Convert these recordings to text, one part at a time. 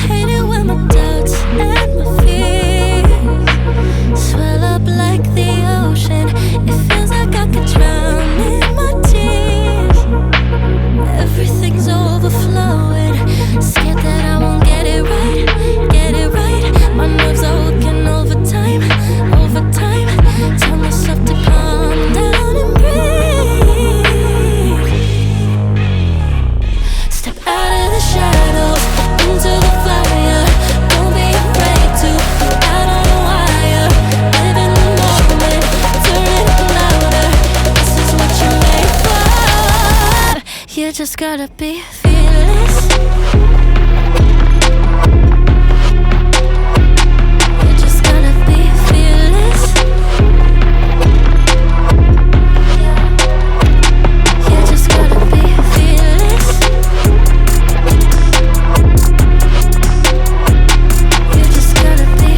Hate it when my doubts and my fears swell up like the ocean. It feels like I could drown in my tears. Everything's overflowing. Scared that I won't get it right, get it right. My nerves are working overtime, overtime. Tell myself to calm down and breathe. Step out of the shadows into the fire. Don't be afraid to go out on a wire. Live in the moment, turn it louder. This is what you're made for. You just gotta be fearless. You just gotta be fearless. You just gotta be fearless. You just gotta be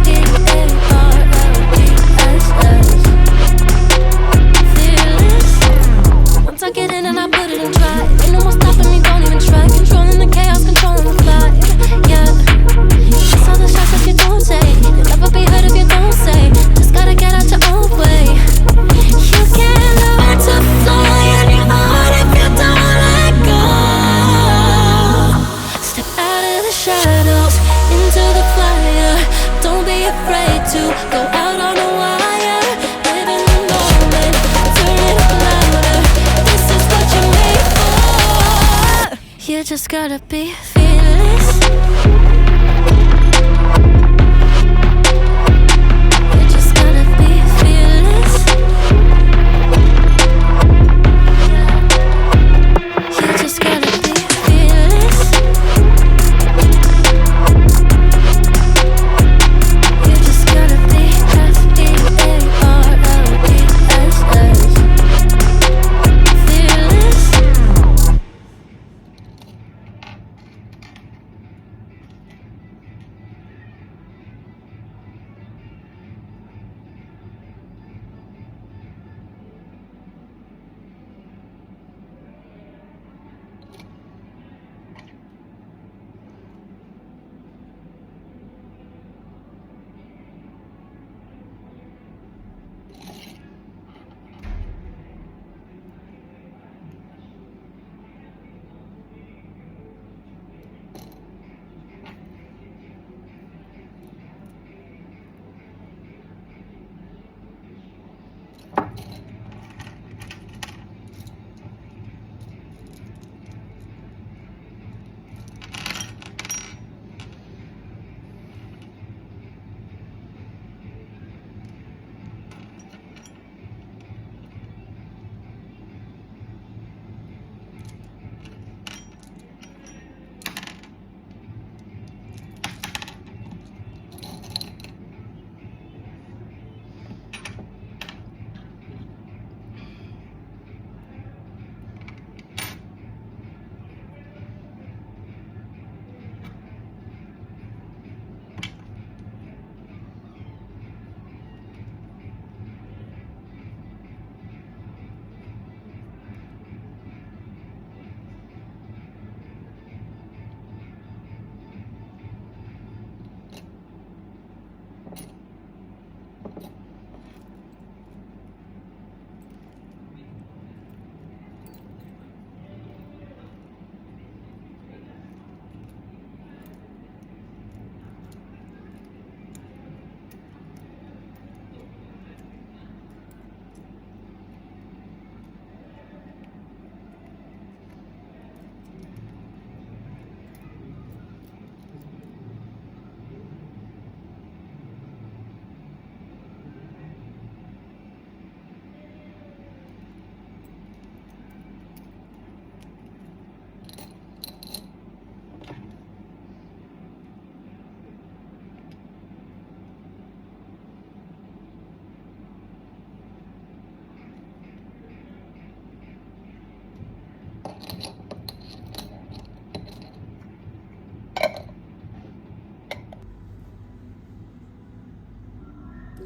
F-E-A-R-L-E-S-S. Fearless. Once I get in and I put it in drive, ain't no more stopping me, don't even try. Controlling the chaos, controlling the vibe. Yeah. Miss all the shots if you don't take. You'll never be heard if you don't say. Just gotta get out your own way. You can't learn to fly on your own if you don't let go. Step out of the shadows into the fire. Don't be afraid to go out on a wire. Live in the moment, turn it up louder. This is what you're made for. You just gotta be fearless. You just gotta be fearless. You just gotta be fearless. You just gotta be F-E-A-R-L-E-S-S. Fearless.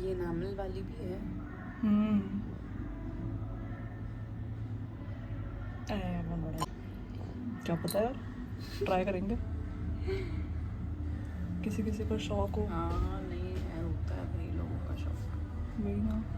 ये नामल वाली भी है। क्या पता यार, try करेंगे, किसी किसी को शौक हो। हाँ नहीं है, होता है भाई लोगों का शौक। वही ना।